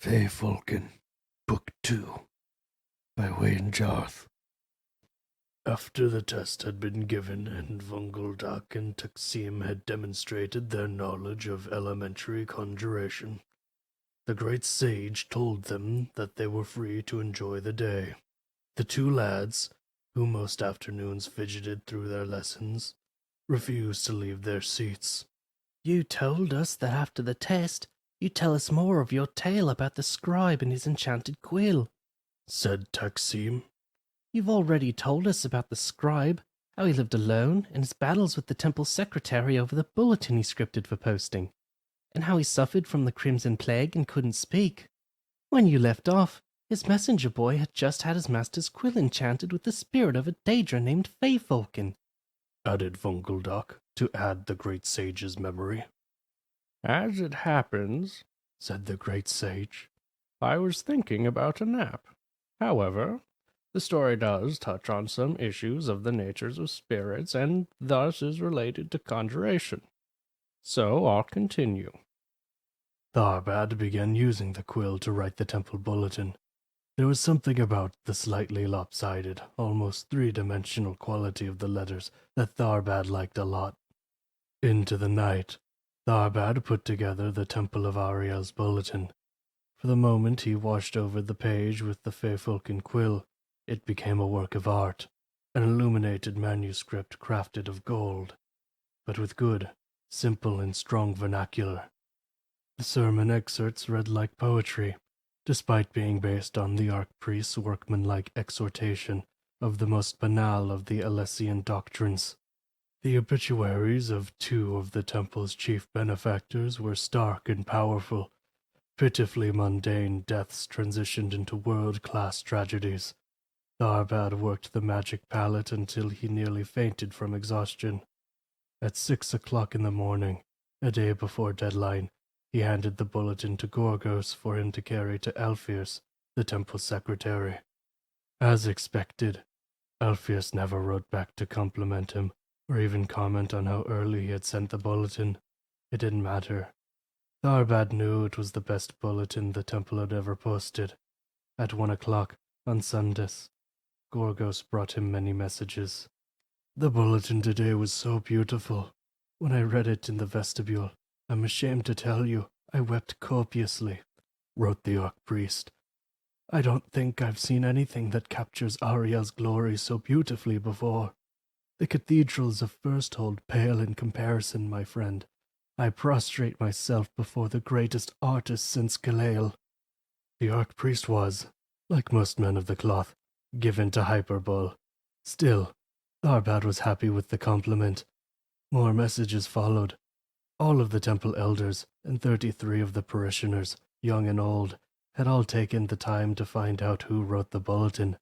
Feyfolken, Book 2, by Wayne Jarth. After the test had been given and Vunguldak and Taksim had demonstrated their knowledge of elementary conjuration, the great sage told them that they were free to enjoy the day. The two lads, who most afternoons fidgeted through their lessons, refused to leave their seats. "You told us that after the test, you'd tell us more of your tale about the scribe and his enchanted quill," said Taksim. "You've already told us about the scribe, how he lived alone, and his battles with the temple secretary over the bulletin he scripted for posting, and how he suffered from the crimson plague and couldn't speak. When you left off, his messenger boy had just had his master's quill enchanted with the spirit of a Daedra named Feyfolken," added Vunguldak, to add the great sage's memory. "As it happens," said the great sage, "I was thinking about a nap. However, the story does touch on some issues of the natures of spirits, and thus is related to conjuration. So I'll continue." Tharbad began using the quill to write the temple bulletin. There was something about the slightly lopsided, almost three-dimensional quality of the letters that Tharbad liked a lot. Into the night, Tharbad put together the Temple of Ariel's bulletin. For the moment he washed over the page with the Feyfolken quill, it became a work of art, an illuminated manuscript crafted of gold, but with good, simple and strong vernacular. The sermon excerpts read like poetry, despite being based on the archpriest's workmanlike exhortation of the most banal of the Alessian doctrines. The obituaries of two of the temple's chief benefactors were stark and powerful. Pitifully mundane deaths transitioned into world-class tragedies. Tharbad worked the magic palette until he nearly fainted from exhaustion. At 6 o'clock in the morning, a day before deadline, he handed the bulletin to Gorgos for him to carry to Alpheus, the temple secretary. As expected, Alpheus never wrote back to compliment him, or even comment on how early he had sent the bulletin. It didn't matter. Tharbad knew it was the best bulletin the temple had ever posted. At 1 o'clock on Sundays, Gorgos brought him many messages. "The bulletin today was so beautiful. When I read it in the vestibule, I'm ashamed to tell you, I wept copiously," wrote the archpriest. "I don't think I've seen anything that captures Ariel's glory so beautifully before. The cathedrals of Firsthold pale in comparison, my friend. I prostrate myself before the greatest artist since Galale." The archpriest was, like most men of the cloth, given to hyperbole. Still, Tharbad was happy with the compliment. More messages followed. All of the temple elders and 33 of the parishioners, young and old, had all taken the time to find out who wrote the bulletin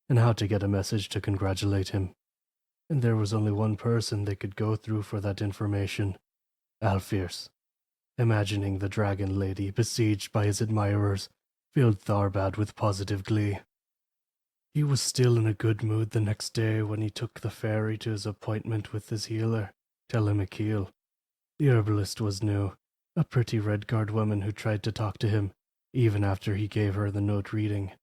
and how to get a message to congratulate him. And there was only one person they could go through for that information: Alpheus. Imagining the dragon lady besieged by his admirers filled Tharbad with positive glee. He was still in a good mood the next day when he took the ferry to his appointment with his healer, Telemacheil. The herbalist was new, a pretty red-guard woman who tried to talk to him, even after he gave her the note reading.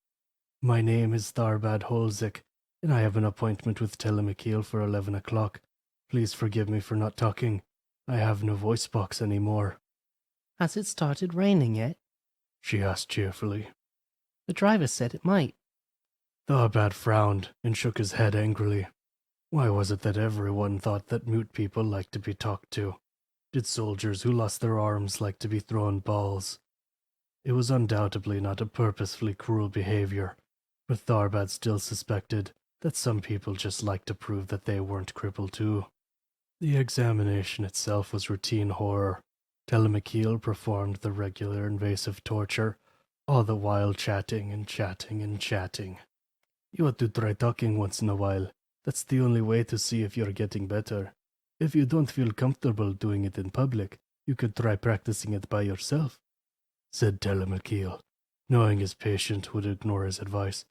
"My name is Tharbad Holzik, and I have an appointment with Telemacheil for 11 o'clock. Please forgive me for not talking. I have no voice box anymore." "Has it started raining yet?" she asked cheerfully. "The driver said it might." Tharbad frowned and shook his head angrily. Why was it that everyone thought that mute people liked to be talked to? Did soldiers who lost their arms like to be thrown balls? It was undoubtedly not a purposefully cruel behavior, but Tharbad still suspected that some people just liked to prove that they weren't crippled too. The examination itself was routine horror. Telemacheil performed the regular invasive torture, all the while chatting and chatting and chatting. "You ought to try talking once in a while. That's the only way to see if you're getting better. If you don't feel comfortable doing it in public, you could try practicing it by yourself," said Telemacheil, knowing his patient would ignore his advice.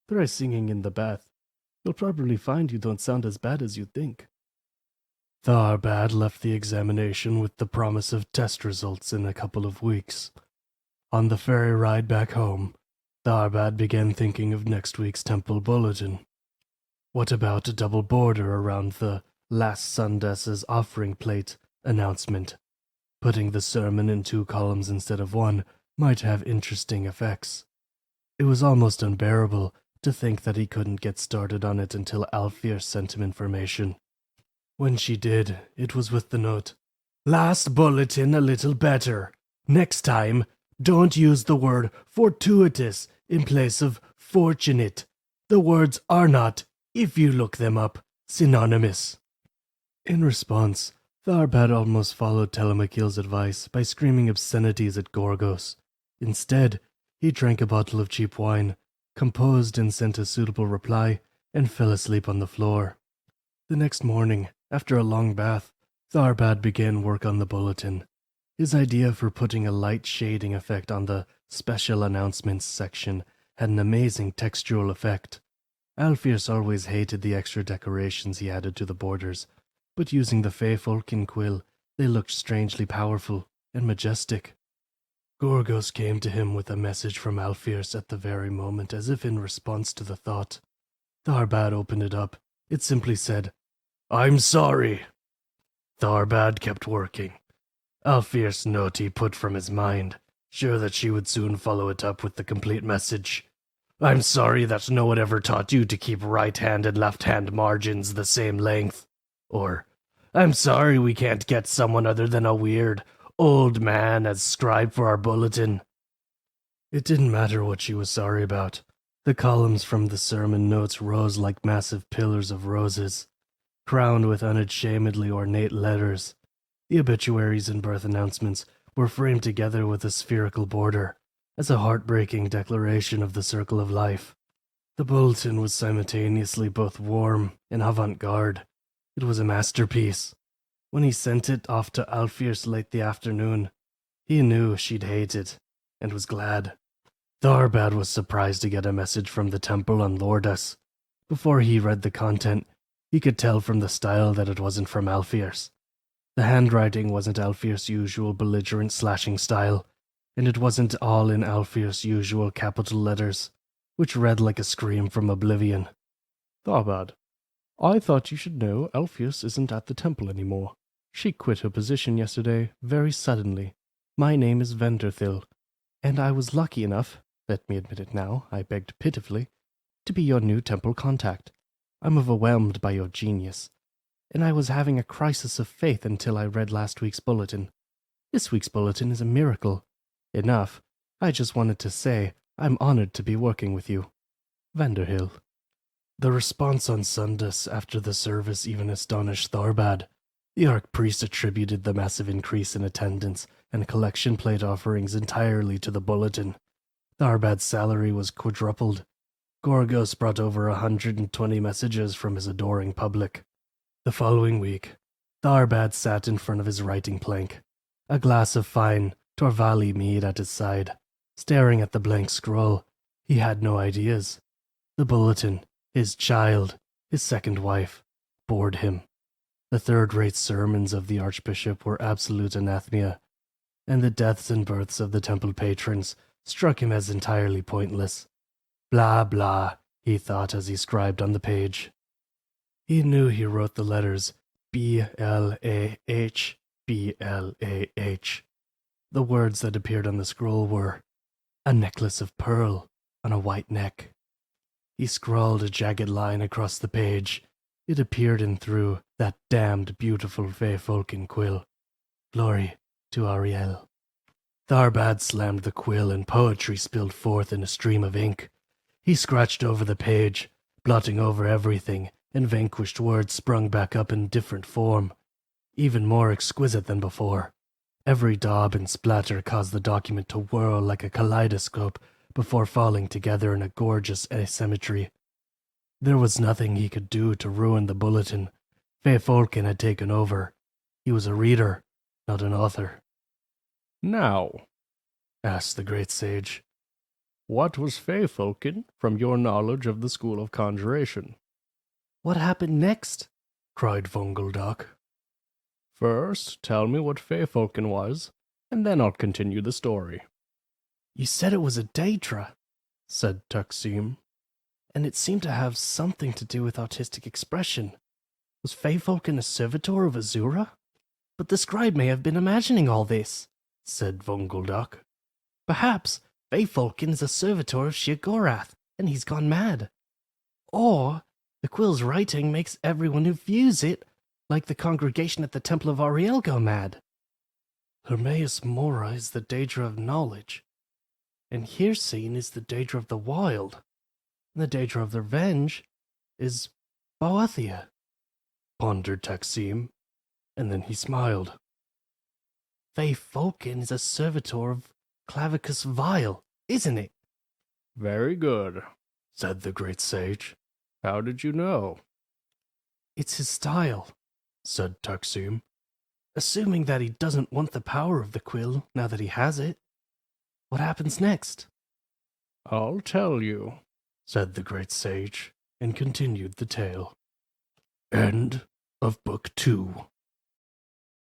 "Try singing in the bath. You'll probably find you don't sound as bad as you think." Tharbad left the examination with the promise of test results in a couple of weeks. On the ferry ride back home, Tharbad began thinking of next week's temple bulletin. What about a double border around the last Sundess's offering plate announcement? Putting the sermon in 2 columns instead of 1 might have interesting effects. It was almost unbearable to think that he couldn't get started on it until Alfir sent him information. When she did, it was with the note, "Last bulletin a little better. Next time, don't use the word fortuitous in place of fortunate. The words are not, if you look them up, synonymous." In response, Tharbad almost followed Telemakil's advice by screaming obscenities at Gorgos. Instead, he drank a bottle of cheap wine, composed and sent a suitable reply, and fell asleep on the floor. The next morning, after a long bath, Tharbad began work on the bulletin. His idea for putting a light shading effect on the special announcements section had an amazing textural effect. Alfeus always hated the extra decorations he added to the borders, but using the Feyfolken quill, they looked strangely powerful and majestic. Gorgos came to him with a message from Alfeus at the very moment, as if in response to the thought. Tharbad opened it up. It simply said, "I'm sorry." Tharbad kept working. Alfeus' note he put from his mind, sure that she would soon follow it up with the complete message. "I'm sorry that no one ever taught you to keep right-hand and left-hand margins the same length." Or, "I'm sorry we can't get someone other than a weird, old man as scribe for our bulletin." It didn't matter what she was sorry about. The columns from the sermon notes rose like massive pillars of roses, crowned with unashamedly ornate letters. The obituaries and birth announcements were framed together with a spherical border, as a heartbreaking declaration of the circle of life. The bulletin was simultaneously both warm and avant-garde. It was a masterpiece. When he sent it off to Alfeus late the afternoon, he knew she'd hate it, and was glad. Tharbad was surprised to get a message from the temple on Lordas. Before he read the content, he could tell from the style that it wasn't from Alfeus. The handwriting wasn't Alfeus' usual belligerent slashing style, and it wasn't all in Alfeus' usual capital letters, which read like a scream from oblivion. Tharbad, I thought you should know Alpheus isn't at the temple anymore. She quit her position yesterday very suddenly. My name is Vanderthil, and I was lucky enough, let me admit it now, I begged pitifully, to be your new temple contact. I'm overwhelmed by your genius, and I was having a crisis of faith until I read last week's bulletin. This week's bulletin is a miracle. Enough. I just wanted to say I'm honored to be working with you. Vanderhill. The response on Sundus after the service even astonished Tharbad. The Archpriest attributed the massive increase in attendance and collection plate offerings entirely to the bulletin. Tharbad's salary was quadrupled. Gorgos brought over 120 messages from his adoring public. The following week, Tharbad sat in front of his writing plank, a glass of fine Torvali mead at his side. Staring at the blank scroll, he had no ideas. The bulletin, his child, his second wife, bored him. The third-rate sermons of the Archbishop were absolute anathema, and the deaths and births of the temple patrons struck him as entirely pointless. Blah, blah, he thought as he scribed on the page. He knew he wrote the letters B-L-A-H, B-L-A-H. The words that appeared on the scroll were, "A necklace of pearl on a white neck." He scrawled a jagged line across the page. It appeared in through that damned beautiful Feyfolken quill. Glory to Ariel. Tharbad slammed the quill and poetry spilled forth in a stream of ink. He scratched over the page, blotting over everything, and vanquished words sprung back up in different form, even more exquisite than before. Every daub and splatter caused the document to whirl like a kaleidoscope before falling together in a gorgeous asymmetry. There was nothing he could do to ruin the bulletin. Feyfolken had taken over. He was a reader, not an author. Now, Asked the great sage, what was Feyfolken from your knowledge of the School of Conjuration? What happened next? cried Fungeldock. First, tell me what Feyfolken was, and then I'll continue the story. You said it was a Daedra, said Taksim. And it seemed to have something to do with artistic expression. Was Feyfolken a servitor of Azura? But the scribe may have been imagining all this, said Vunguldak. Perhaps Feyfolken is a servitor of Sheogorath, and he's gone mad. Or the quill's writing makes everyone who views it, like the congregation at the Temple of Ariel, go mad. Hermaeus Mora is the Daedra of knowledge, and Hircine is the Daedra of the wild, and the Daedra of the revenge is Boathia, pondered Taksim, and then he smiled. Feyfolken is a servitor of Clavicus Vile, isn't it? Very good, said the great sage. How did you know? It's his style, said Taksim. Assuming that he doesn't want the power of the quill now that he has it, what happens next? I'll tell you, said the great sage, and continued the tale. End of Book 2.